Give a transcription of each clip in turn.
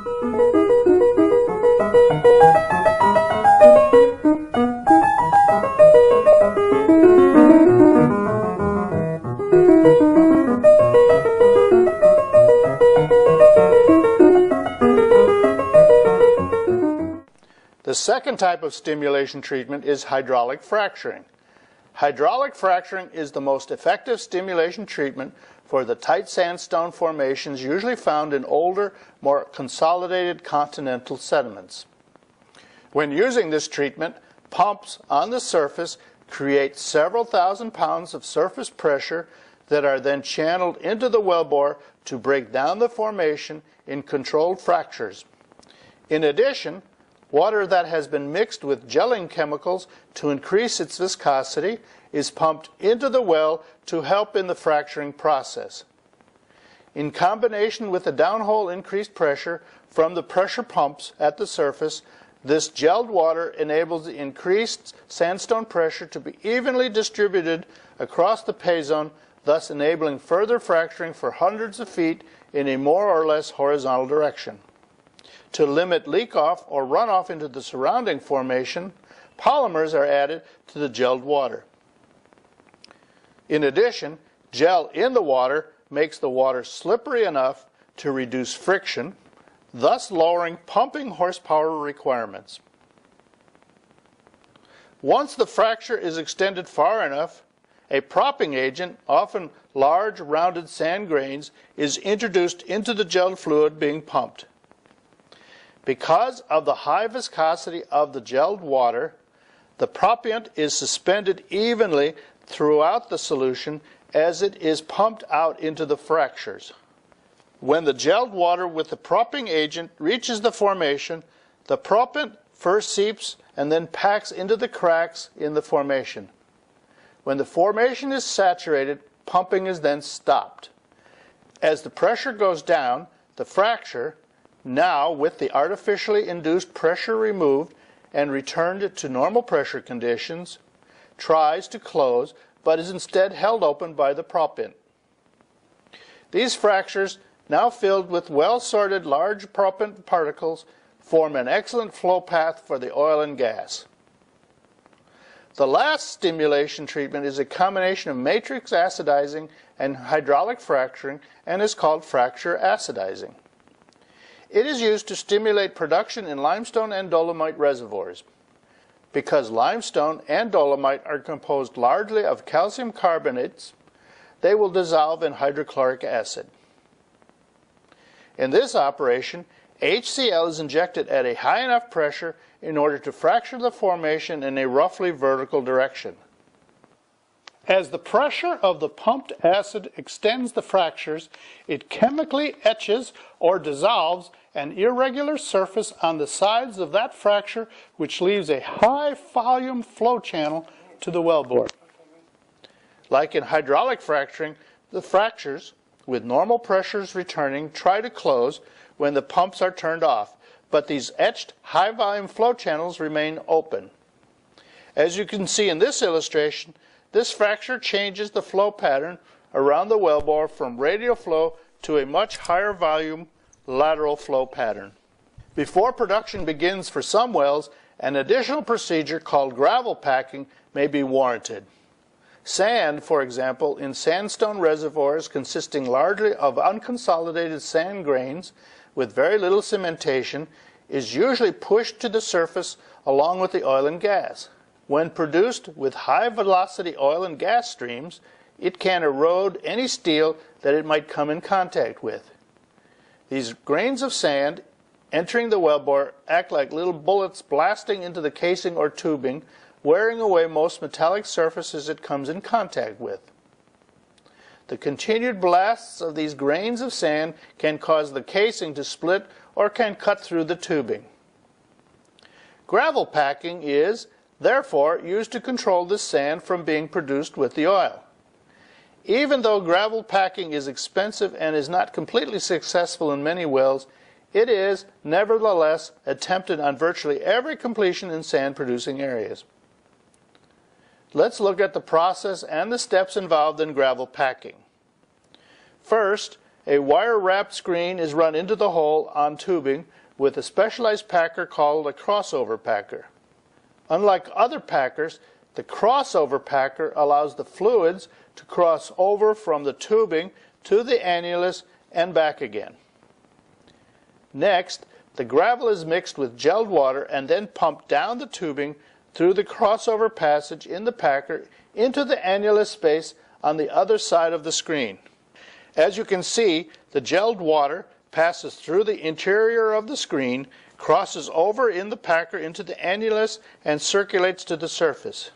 The second type of stimulation treatment is hydraulic fracturing. Hydraulic fracturing is the most effective stimulation treatment for the tight sandstone formations usually found in older, more consolidated continental sediments. When using this treatment, pumps on the surface create several thousand pounds of surface pressure that are then channeled into the wellbore to break down the formation in controlled fractures. In addition, water that has been mixed with gelling chemicals to increase its viscosity is pumped into the well to help in the fracturing process. In combination with the downhole increased pressure from the pressure pumps at the surface, this gelled water enables the increased sandstone pressure to be evenly distributed across the pay zone, thus enabling further fracturing for hundreds of feet in a more or less horizontal direction. To limit leak-off or runoff into the surrounding formation, polymers are added to the gelled water. In addition, gel in the water makes the water slippery enough to reduce friction, thus lowering pumping horsepower requirements. Once the fracture is extended far enough, a propping agent, often large rounded sand grains, is introduced into the gelled fluid being pumped. Because of the high viscosity of the gelled water, the proppant is suspended evenly throughout the solution as it is pumped out into the fractures. When the gelled water with the propping agent reaches the formation, the proppant first seeps and then packs into the cracks in the formation. When the formation is saturated, pumping is then stopped. As the pressure goes down, the fracture, now with the artificially induced pressure removed and returned to normal pressure conditions, tries to close but is instead held open by the proppant. These fractures, now filled with well-sorted large proppant particles, form an excellent flow path for the oil and gas. The last stimulation treatment is a combination of matrix acidizing and hydraulic fracturing and is called fracture acidizing. It is used to stimulate production in limestone and dolomite reservoirs. Because limestone and dolomite are composed largely of calcium carbonates, they will dissolve in hydrochloric acid. In this operation, HCl is injected at a high enough pressure in order to fracture the formation in a roughly vertical direction. As the pressure of the pumped acid extends the fractures, it chemically etches or dissolves an irregular surface on the sides of that fracture, which leaves a high volume flow channel to the wellbore. Like in hydraulic fracturing, the fractures, with normal pressures returning, try to close when the pumps are turned off, but these etched high volume flow channels remain open. As you can see in this illustration, this fracture changes the flow pattern around the wellbore from radial flow to a much higher volume lateral flow pattern. Before production begins for some wells, an additional procedure called gravel packing may be warranted. Sand, for example, in sandstone reservoirs consisting largely of unconsolidated sand grains with very little cementation, is usually pushed to the surface along with the oil and gas. When produced with high-velocity oil and gas streams, it can erode any steel that it might come in contact with. These grains of sand entering the wellbore act like little bullets blasting into the casing or tubing, wearing away most metallic surfaces it comes in contact with. The continued blasts of these grains of sand can cause the casing to split or can cut through the tubing. Gravel packing is, therefore, used to control this sand from being produced with the oil. Even though gravel packing is expensive and is not completely successful in many wells, it is, nevertheless, attempted on virtually every completion in sand-producing areas. Let's look at the process and the steps involved in gravel packing. First, A wire-wrapped screen is run into the hole on tubing with a specialized packer called a crossover packer. Unlike other packers, the crossover packer allows the fluids to cross over from the tubing to the annulus and back again. Next, the gravel is mixed with gelled water and then pumped down the tubing through the crossover passage in the packer into the annulus space on the other side of the screen. As you can see, the gelled water passes through the interior of the screen, crosses over in the packer into the annulus, and circulates to the surface.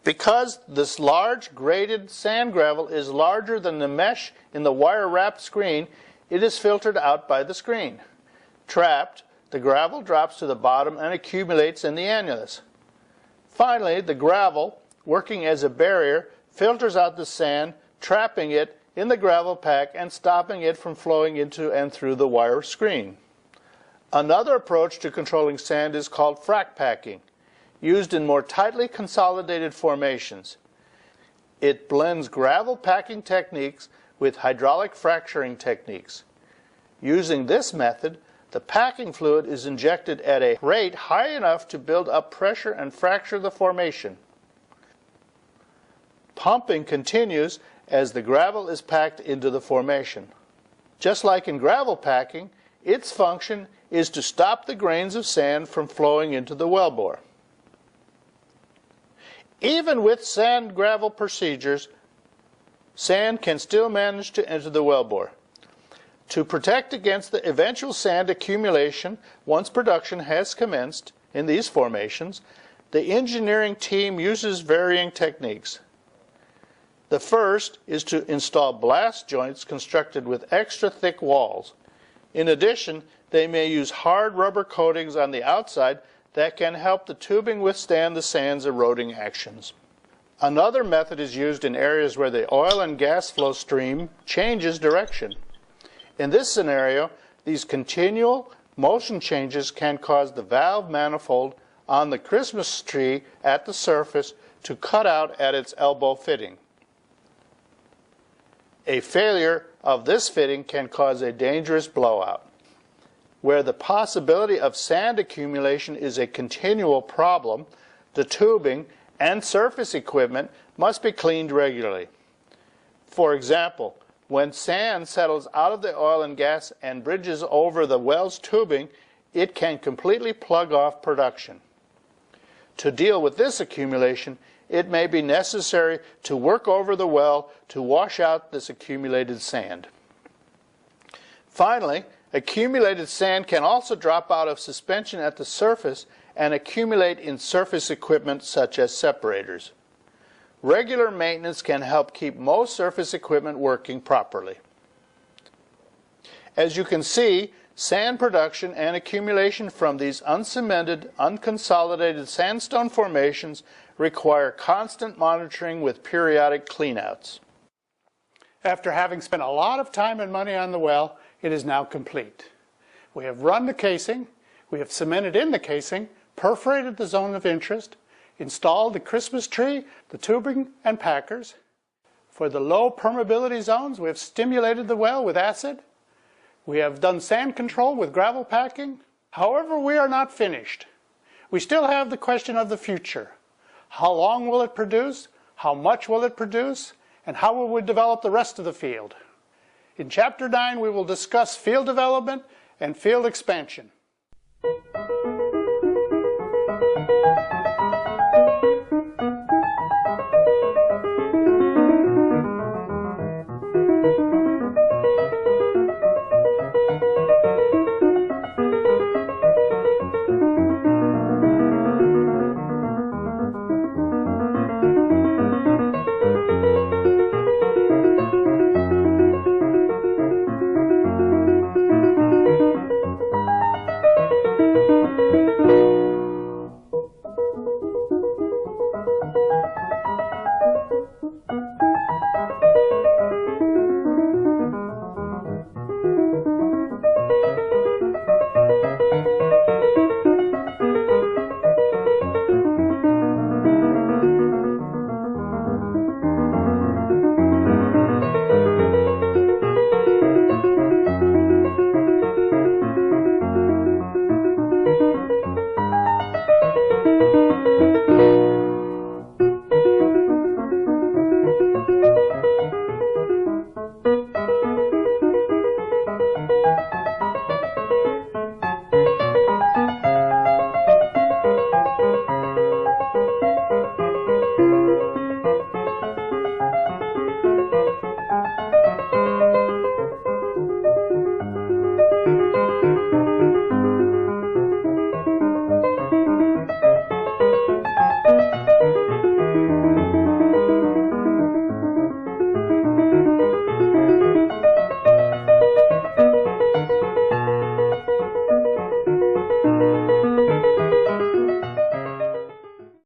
Because this large graded sand gravel is larger than the mesh in the wire-wrapped screen, it is filtered out by the screen. Trapped, the gravel drops to the bottom and accumulates in the annulus. Finally, the gravel, working as a barrier, filters out the sand, trapping it in the gravel pack and stopping it from flowing into and through the wire screen. Another approach to controlling sand is called frac packing, used in more tightly consolidated formations. It blends gravel packing techniques with hydraulic fracturing techniques. Using this method, the packing fluid is injected at a rate high enough to build up pressure and fracture the formation. Pumping continues as the gravel is packed into the formation. Just like in gravel packing, its function is to stop the grains of sand from flowing into the wellbore. Even with sand-gravel procedures, sand can still manage to enter the wellbore. To protect against the eventual sand accumulation once production has commenced in these formations, the engineering team uses varying techniques. The first is to install blast joints constructed with extra thick walls. In addition, they may use hard rubber coatings on the outside that can help the tubing withstand the sand's eroding actions. Another method is used in areas where the oil and gas flow stream changes direction. In this scenario, these continual motion changes can cause the valve manifold on the Christmas tree at the surface to cut out at its elbow fitting. A failure of this fitting can cause a dangerous blowout. Where the possibility of sand accumulation is a continual problem, the tubing and surface equipment must be cleaned regularly. For example, when sand settles out of the oil and gas and bridges over the well's tubing, it can completely plug off production. To deal with this accumulation, it may be necessary to work over the well to wash out this accumulated sand. Finally, accumulated sand can also drop out of suspension at the surface and accumulate in surface equipment such as separators. Regular maintenance can help keep most surface equipment working properly. As you can see, sand production and accumulation from these uncemented, unconsolidated sandstone formations require constant monitoring with periodic cleanouts. After having spent a lot of time and money on the well, it is now complete. We have run the casing, we have cemented in the casing, perforated the zone of interest, installed the Christmas tree, the tubing and packers. For the low permeability zones, we have stimulated the well with acid. We have done sand control with gravel packing. However, we are not finished. We still have the question of the future. How long will it produce? How much will it produce? And how will we develop the rest of the field? In Chapter 9, we will discuss field development and field expansion.